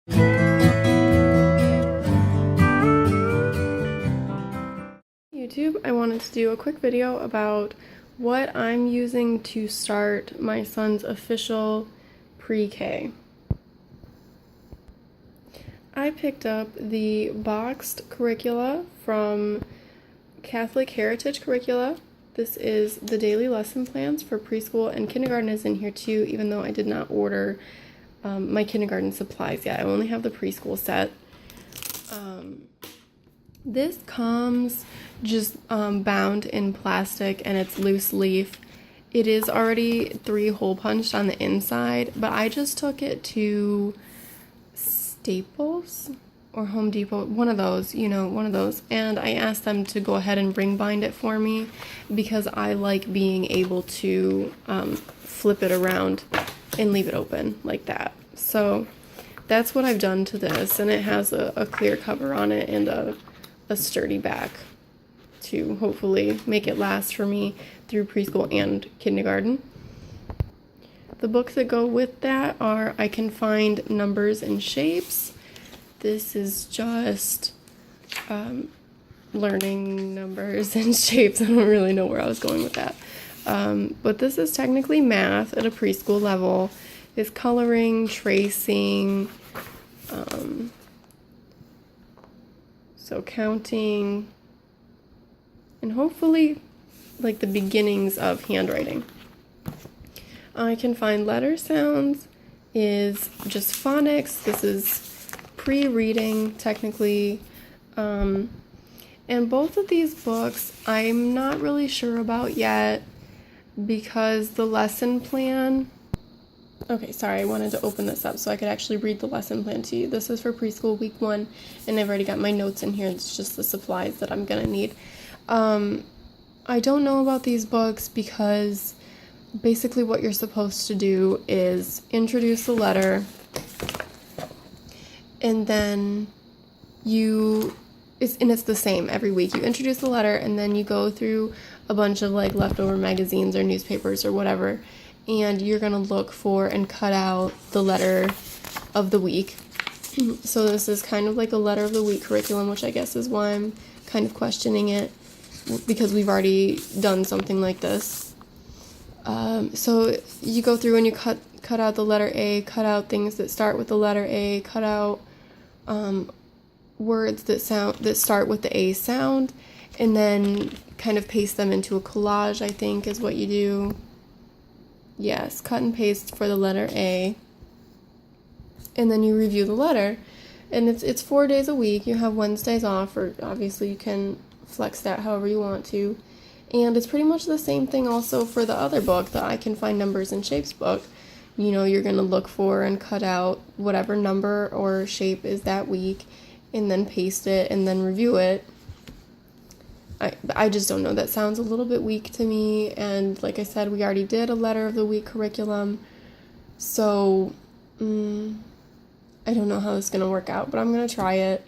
YouTube, I wanted to do a quick video about what I'm using to start my son's official pre-K. I picked up the boxed curricula from Catholic Heritage Curricula. This is the daily lesson plans for preschool, and kindergarten is in here too, even though I did not order my kindergarten supplies yet. I only have the preschool set. This comes just bound in plastic, and it's loose leaf. It is already 3 hole punched on the inside, but I just took it to Staples or Home Depot, one of those, and I asked them to go ahead and ring bind it for me because I like being able to flip it around and leave it open like that. So that's what I've done to this, and it has a clear cover on it and a sturdy back to hopefully make it last for me through preschool and kindergarten. The books that go with that are I Can Find Numbers and Shapes. This is just learning numbers and shapes. I don't really know where I was going with that. But this is technically math at a preschool level. It's coloring, tracing, so counting, and hopefully like the beginnings of handwriting. I Can Find Letter Sounds is just phonics. This is pre-reading technically. And both of these books I'm not really sure about yet because the lesson plan... Okay, sorry, I wanted to open this up so I could actually read the lesson plan to you. This is for preschool week 1, and I've already got my notes in here. It's just the supplies that I'm gonna need. I don't know about these books because basically what you're supposed to do is introduce the letter, and then it's the same every week. You introduce the letter, and then you go through a bunch of like leftover magazines or newspapers or whatever, and you're going to look for and cut out the letter of the week. So this is kind of like a letter of the week curriculum, which I guess is why I'm kind of questioning it, because we've already done something like this. So you go through and you cut out the letter A, cut out things that start with the letter A, cut out words that start with the A sound, and then kind of paste them into a collage, I think is what you do. Yes, cut and paste for the letter A, and then you review the letter, and it's 4 days a week. You have Wednesdays off, or obviously you can flex that however you want to, and it's pretty much the same thing also for the other book, the I Can Find Numbers and Shapes book. You're going to look for and cut out whatever number or shape is that week, and then paste it, and then review it. I just don't know. That sounds a little bit weak to me, and like I said, we already did a letter of the week curriculum, so I don't know how this is going to work out, but I'm going to try it.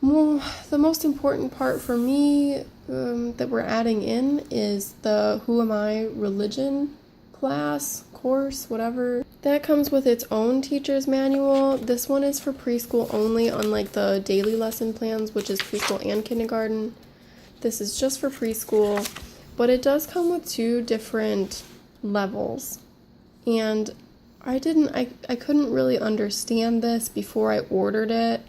Well, the most important part for me that we're adding in is the Who Am I religion class, course, whatever. That comes with its own teacher's manual. This one is for preschool only, unlike the daily lesson plans, which is preschool and kindergarten. This is just for preschool, but it does come with 2 different levels. And I couldn't really understand this before I ordered it.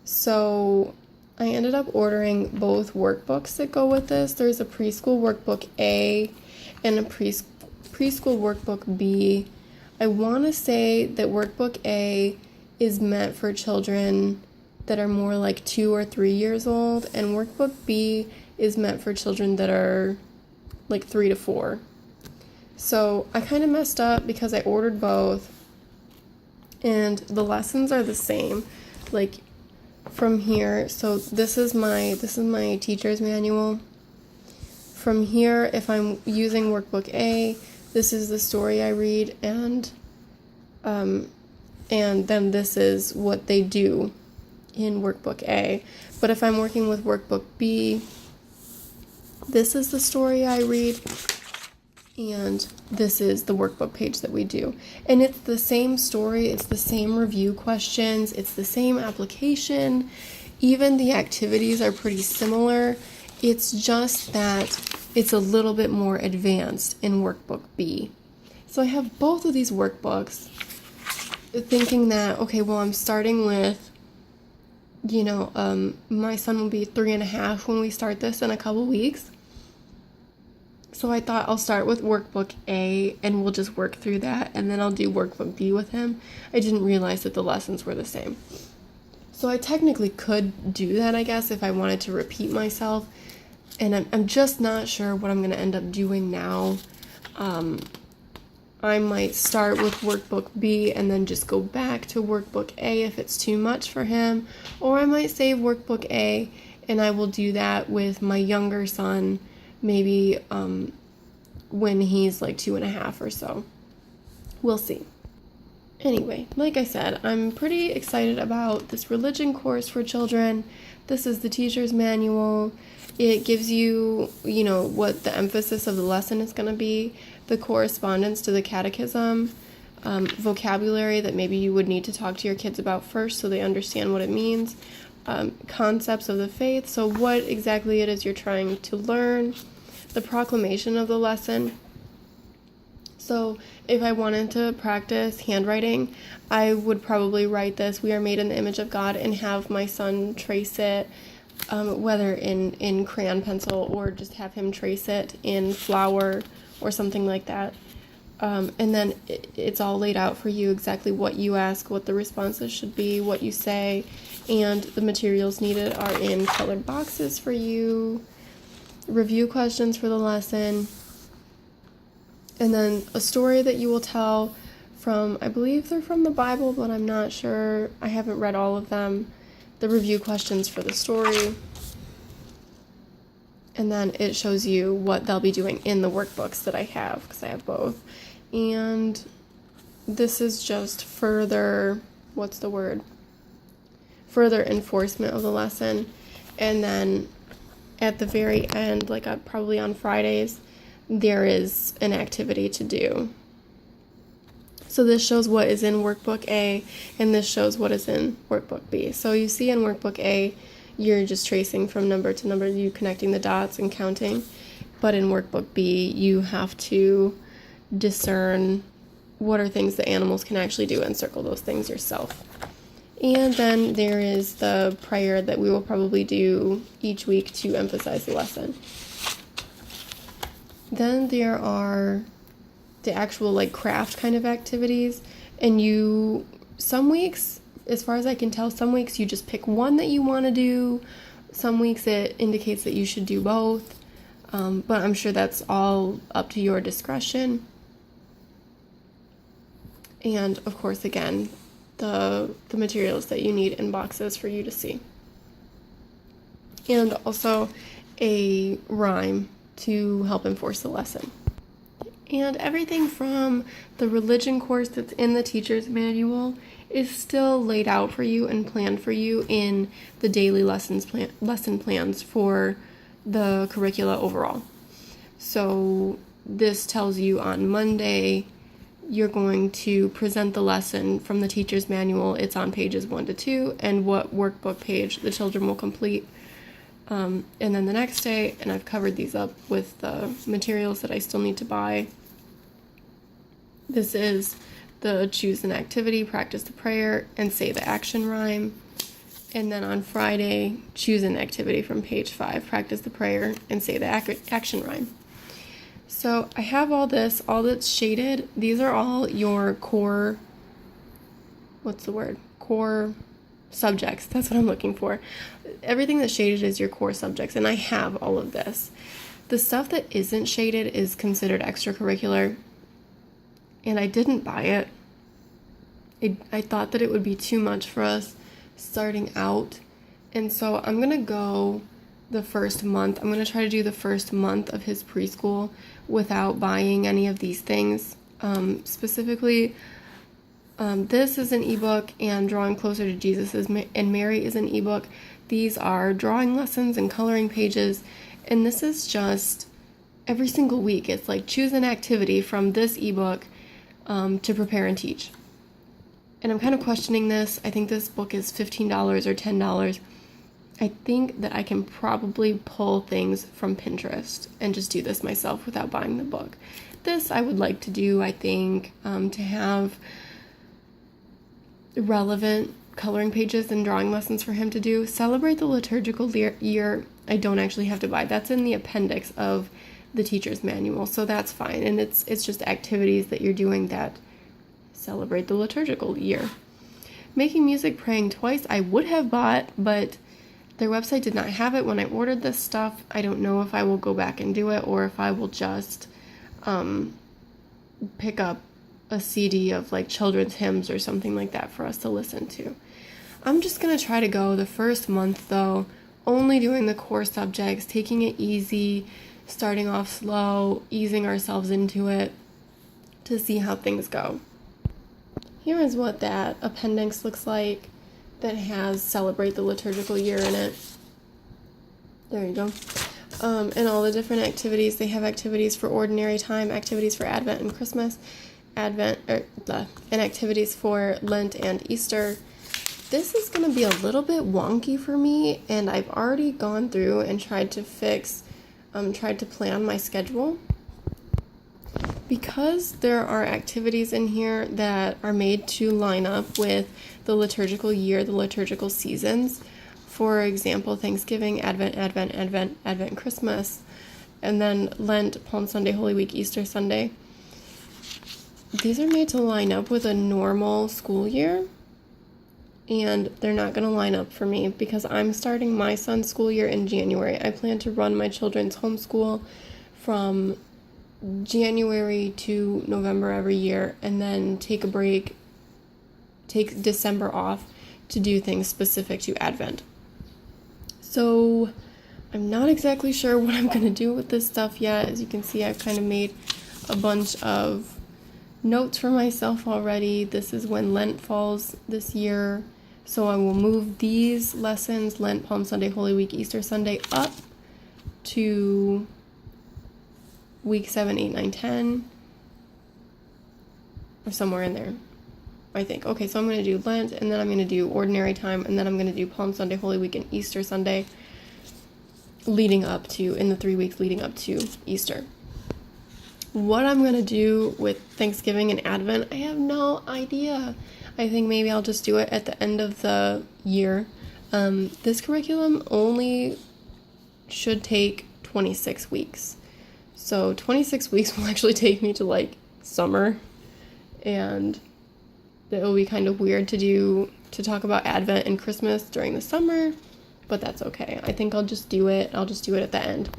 So I ended up ordering both workbooks that go with this. There's a preschool workbook A and a preschool workbook B. I want to say that workbook A is meant for children that are more like 2 or 3 years old, and workbook B is meant for children that are like 3 to 4. So I kind of messed up because I ordered both, and the lessons are the same. Like from here, so this is my teacher's manual. From here, if I'm using workbook A, this is the story I read, and then this is what they do in workbook A. But if I'm working with workbook B, this is the story I read, And this is the workbook page that we do. And it's the same story, it's the same review questions, it's the same application. Even the activities are pretty similar. It's just that it's a little bit more advanced in Workbook B. So I have both of these workbooks thinking that, okay, well, I'm starting with, my son will be 3.5 when we start this in a couple weeks. So I thought I'll start with Workbook A and we'll just work through that, and then I'll do Workbook B with him. I didn't realize that the lessons were the same. So I technically could do that, I guess, if I wanted to repeat myself. And I'm just not sure what I'm going to end up doing now. I might start with Workbook B and then just go back to Workbook A if it's too much for him. Or I might save Workbook A and I will do that with my younger son, maybe when he's like 2.5 or so. We'll see. Anyway, like I said, I'm pretty excited about this religion course for children. This is the teacher's manual. It gives you, what the emphasis of the lesson is going to be, the correspondence to the catechism, vocabulary that maybe you would need to talk to your kids about first so they understand what it means, concepts of the faith, so what exactly it is you're trying to learn, the proclamation of the lesson. So if I wanted to practice handwriting, I would probably write this, "We are made in the image of God," and have my son trace it, whether in crayon pencil or just have him trace it in flour or something like that. And then it's all laid out for you exactly what you ask, what the responses should be, what you say, and the materials needed are in colored boxes for you, review questions for the lesson, and then a story that you will tell from, I believe they're from the Bible, but I'm not sure. I haven't read all of them. The review questions for the story. And then it shows you what they'll be doing in the workbooks that I have, because I have both. And this is just further enforcement of the lesson. And then at the very end, probably on Fridays, there is an activity to do. So this shows what is in Workbook A, and this shows what is in Workbook B. So you see in Workbook A, you're just tracing from number to number, you connecting the dots and counting. But in Workbook B, you have to discern what are things that animals can actually do and circle those things yourself. And then there is the prayer that we will probably do each week to emphasize the lesson. Then there are the actual craft kind of activities, and some weeks, as far as I can tell, some weeks you just pick one that you want to do. Some weeks it indicates that you should do both, but I'm sure that's all up to your discretion. And of course, again, the materials that you need in boxes for you to see. And also a rhyme to help enforce the lesson. And everything from the religion course that's in the teacher's manual is still laid out for you and planned for you in the daily lesson plans for the curricula overall. So this tells you on Monday, you're going to present the lesson from the teacher's manual. It's on pages 1 to 2, and what workbook page the children will complete. And then the next day, and I've covered these up with the materials that I still need to buy. This is the choose an activity, practice the prayer, and say the action rhyme. And then on Friday, choose an activity from page 5, practice the prayer, and say the action rhyme. So I have all that's shaded. These are all your core subjects. That's what I'm looking for. Everything that's shaded is your core subjects, and I have all of this. The stuff that isn't shaded is considered extracurricular, and I didn't buy it. I thought that it would be too much for us starting out, and so I'm going to go the first month. I'm going to try to do the first month of his preschool without buying any of these things. Specifically, this is an ebook, and Drawing Closer to Jesus and Mary is an ebook. These are drawing lessons and coloring pages, and this is just every single week. It's like choose an activity from this ebook to prepare and teach. And I'm kind of questioning this. I think this book is $15 or $10. I think that I can probably pull things from Pinterest and just do this myself without buying the book. This I would like to do, I think, to have relevant coloring pages and drawing lessons for him to do. Celebrate the liturgical year, I don't actually have to buy. That's in the appendix of the teacher's manual, so that's fine. And it's just activities that you're doing that celebrate the liturgical year. Making music praying twice, I would have bought, but their website did not have it when I ordered this stuff. I don't know if I will go back and do it or if I will just pick up a CD of like children's hymns or something like that for us to listen to. I'm just going to try to go the first month though, only doing the core subjects, taking it easy, starting off slow, easing ourselves into it to see how things go. Here is what that appendix looks like that has celebrate the liturgical year in it. There you go. And all the different activities. They have activities for ordinary time, activities for Advent and Christmas, and activities for Lent and Easter. This is going to be a little bit wonky for me, and I've already gone through and tried to plan my schedule. Because there are activities in here that are made to line up with the liturgical year, the liturgical seasons. For example, Thanksgiving, Advent, Christmas, and then Lent, Palm Sunday, Holy Week, Easter Sunday. These are made to line up with a normal school year, and they're not going to line up for me because I'm starting my son's school year in January. I plan to run my children's homeschool from January to November every year, and then take a break, take December off to do things specific to Advent. So I'm not exactly sure what I'm going to do with this stuff yet. As you can see, I've kind of made a bunch of notes for myself already. This is when Lent falls this year, so I will move these lessons, Lent, Palm Sunday, Holy Week, Easter Sunday, up to week 7, 8, 9, 10, or somewhere in there, I think. Okay, so I'm going to do Lent, and then I'm going to do ordinary time, and then I'm going to do Palm Sunday, Holy Week, and Easter Sunday, in the 3 weeks leading up to Easter. What I'm going to do with Thanksgiving and Advent, I have no idea. I think maybe I'll just do it at the end of the year. This curriculum only should take 26 weeks. So 26 weeks will actually take me to like summer, and it will be kind of weird to talk about Advent and Christmas during the summer, but that's okay. I think I'll just do it at the end.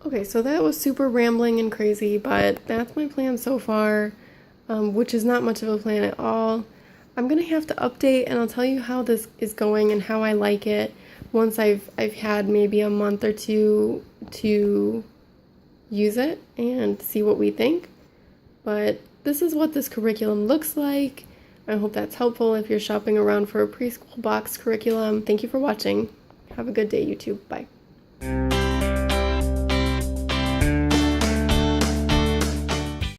Okay, so that was super rambling and crazy, but that's my plan so far, which is not much of a plan at all. I'm gonna have to update, and I'll tell you how this is going and how I like it once I've had maybe a month or two to use it and see what we think. But this is what this curriculum looks like. I hope that's helpful if you're shopping around for a preschool box curriculum. Thank you for watching. Have a good day, YouTube. Bye.